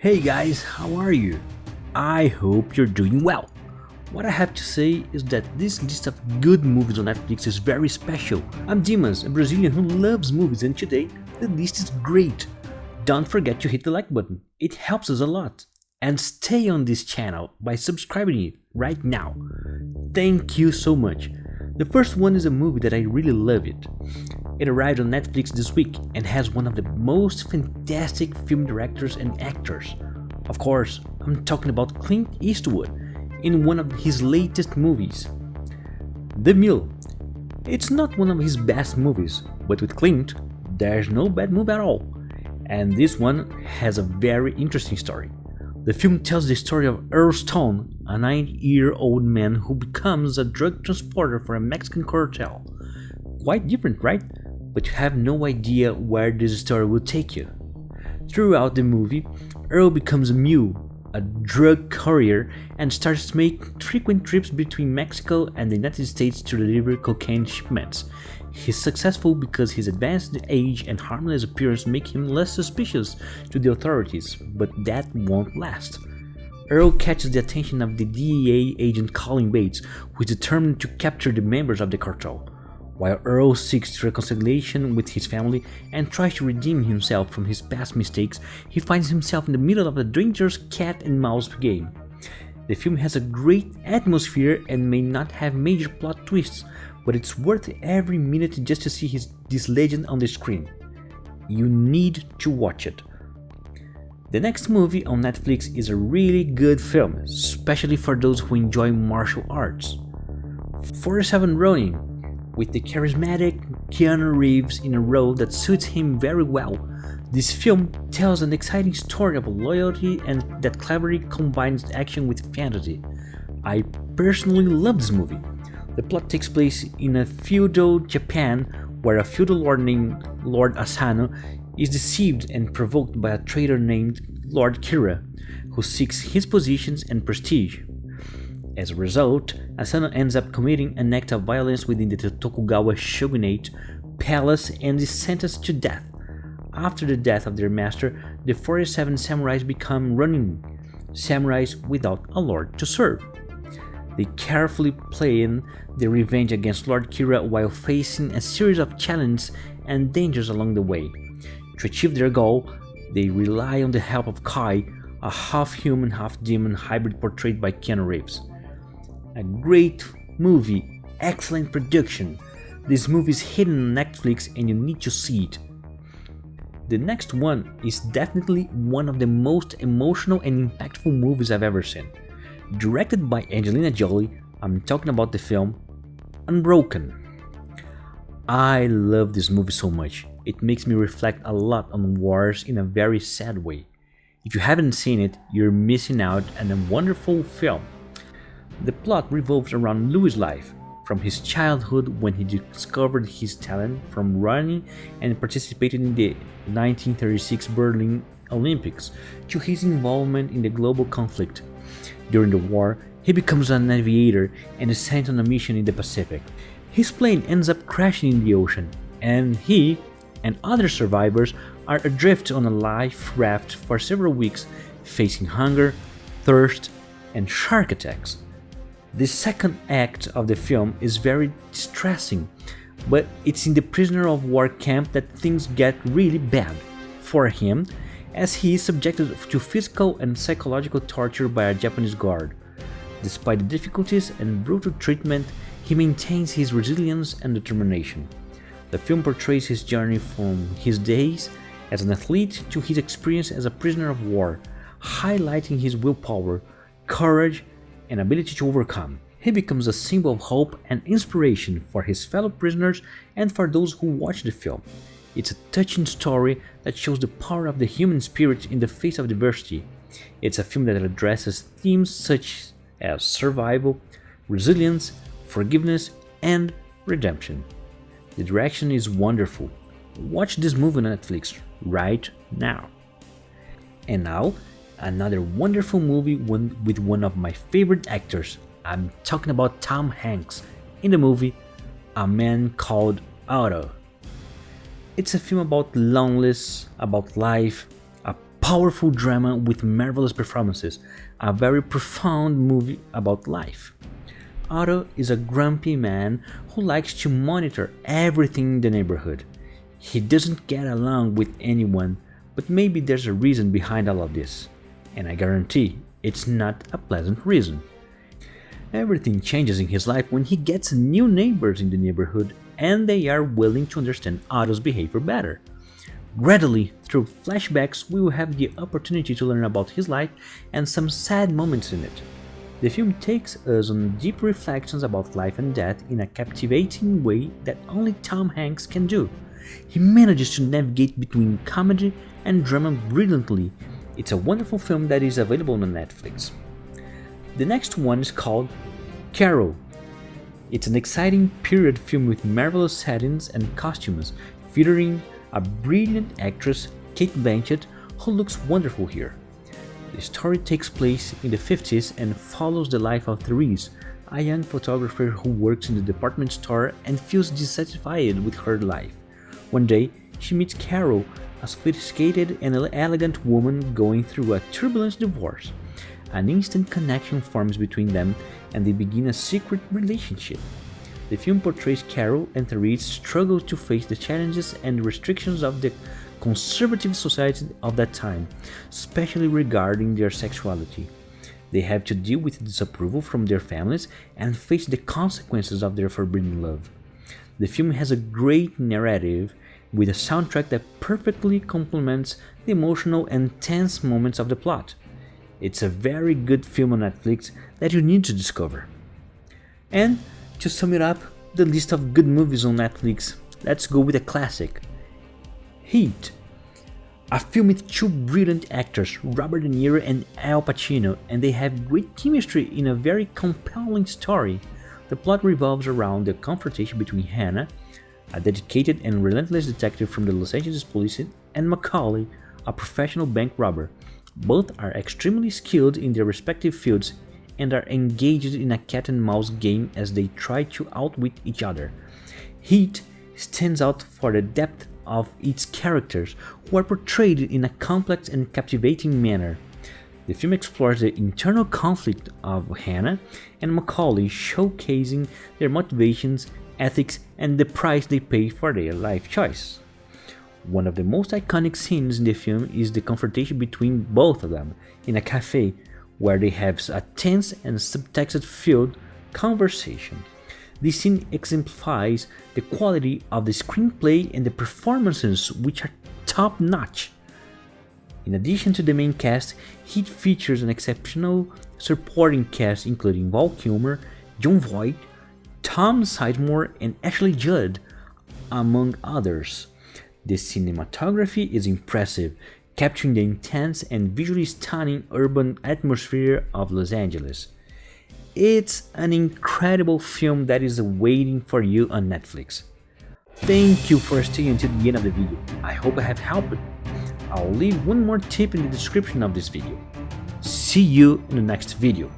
Hey guys, how are you? I hope you're doing well. What I have to say is that this list of good movies on Netflix is very special. I'm Dimas, a Brazilian who loves movies, and today the list is great. Don't forget to hit the like button, it helps us a lot. And stay on this channel by subscribing it right now. Thank you so much. The first one is a movie that I really love it. It arrived on Netflix this week and has one of the most fantastic film directors and actors. Of course, I'm talking about Clint Eastwood in one of his latest movies, The Mule. It's not one of his best movies, but with Clint, there's no bad movie at all. And this one has a very interesting story. The film tells the story of Earl Stone, a 9-year-old man who becomes a drug transporter for a Mexican cartel. Quite different, right? But you have no idea where this story will take you. Throughout the movie, Earl becomes a mule, a drug courier, and starts to make frequent trips between Mexico and the United States to deliver cocaine shipments. He's successful because his advanced age and harmless appearance make him less suspicious to the authorities, but that won't last. Earl catches the attention of the DEA agent Colin Bates, who is determined to capture the members of the cartel. While Earl seeks reconciliation with his family and tries to redeem himself from his past mistakes, he finds himself in the middle of a dangerous cat and mouse game. The film has a great atmosphere and may not have major plot twists, but it's worth every minute just to see this legend on the screen. You need to watch it. The next movie on Netflix is a really good film, especially for those who enjoy martial arts. 47 Ronin, with the charismatic Keanu Reeves in a role that suits him very well. This film tells an exciting story of loyalty and that cleverly combines action with fantasy. I personally love this movie. The plot takes place in a feudal Japan where a feudal lord named Lord Asano is deceived and provoked by a traitor named Lord Kira, who seeks his positions and prestige. As a result, Asano ends up committing an act of violence within the Tokugawa shogunate palace and is sentenced to death. After the death of their master, the 47 samurais become Ronin, samurais without a lord to serve. They carefully plan their revenge against Lord Kira while facing a series of challenges and dangers along the way. To achieve their goal, they rely on the help of Kai, a half-human, half-demon hybrid portrayed by Keanu Reeves. A great movie, excellent production. This movie is hidden on Netflix and you need to see it. The next one is definitely one of the most emotional and impactful movies I've ever seen. Directed by Angelina Jolie, I'm talking about the film Unbroken. I love this movie so much. It makes me reflect a lot on wars in a very sad way. If you haven't seen it, you're missing out on a wonderful film. The plot revolves around Louis' life, from his childhood when he discovered his talent from running and participated in the 1936 Berlin Olympics, to his involvement in the global conflict. During the war, he becomes an aviator and is sent on a mission in the Pacific. His plane ends up crashing in the ocean, and he and other survivors are adrift on a life raft for several weeks, facing hunger, thirst, and shark attacks. The second act of the film is very distressing, but it's in the prisoner of war camp that things get really bad for him, as he is subjected to physical and psychological torture by a Japanese guard. Despite the difficulties and brutal treatment, he maintains his resilience and determination. The film portrays his journey from his days as an athlete to his experience as a prisoner of war, highlighting his willpower, courage, and ability to overcome. He becomes a symbol of hope and inspiration for his fellow prisoners and for those who watch the film. It's a touching story that shows the power of the human spirit in the face of adversity. It's a film that addresses themes such as survival, resilience, forgiveness, and redemption. The direction is wonderful. Watch this movie on Netflix right now. And now, another wonderful movie with one of my favorite actors. I'm talking about Tom Hanks in the movie A Man Called Aro. It's a film about loneliness, about life, a powerful drama with marvelous performances, a very profound movie about life. Aro is a grumpy man who likes to monitor everything in the neighborhood. He doesn't get along with anyone, but maybe there's a reason behind all of this, and I guarantee it's not a pleasant reason. Everything changes in his life when he gets new neighbors in the neighborhood and they are willing to understand Aro's behavior better. Gradually, through flashbacks, we will have the opportunity to learn about his life and some sad moments in it. The film takes us on deep reflections about life and death in a captivating way that only Tom Hanks can do. He manages to navigate between comedy and drama brilliantly. It's a wonderful film that is available on Netflix. The next one is called Carol. It's an exciting period film with marvelous settings and costumes, featuring a brilliant actress, Kate Blanchett, who looks wonderful here. The story takes place in the 50s and follows the life of Therese, a young photographer who works in the department store and feels dissatisfied with her life. One day, she meets Carol, a sophisticated and elegant woman going through a turbulent divorce. An instant connection forms between them and they begin a secret relationship. The film portrays Carol and Therese's struggle to face the challenges and restrictions of the conservative society of that time, especially regarding their sexuality. They have to deal with disapproval from their families and face the consequences of their forbidden love. The film has a great narrative with a soundtrack that perfectly complements the emotional and tense moments of the plot. It's a very good film on Netflix that you need to discover. And to sum it up, the list of good movies on Netflix, let's go with a classic. Heat. A film with two brilliant actors, Robert De Niro and Al Pacino, and they have great chemistry in a very compelling story. The plot revolves around the confrontation between Hannah, a dedicated and relentless detective from the Los Angeles police, and Macaulay, a professional bank robber. Both are extremely skilled in their respective fields and are engaged in a cat-and-mouse game as they try to outwit each other. Heat stands out for the depth of its characters, who are portrayed in a complex and captivating manner. The film explores the internal conflict of Hannah and Macaulay, showcasing their motivations, ethics, and the price they pay for their life choice. One of the most iconic scenes in the film is the confrontation between both of them in a cafe, where they have a tense and subtext-filled conversation. This scene exemplifies the quality of the screenplay and the performances, which are top-notch. In addition to the main cast, Heat features an exceptional supporting cast including Val Kilmer, Jon Voight, Tom Sizemore, and Ashley Judd, among others. The cinematography is impressive, capturing the intense and visually stunning urban atmosphere of Los Angeles. It's an incredible film that is waiting for you on Netflix. Thank you for staying until the end of the video. I hope I have helped. I'll leave one more tip in the description of this video. See you in the next video.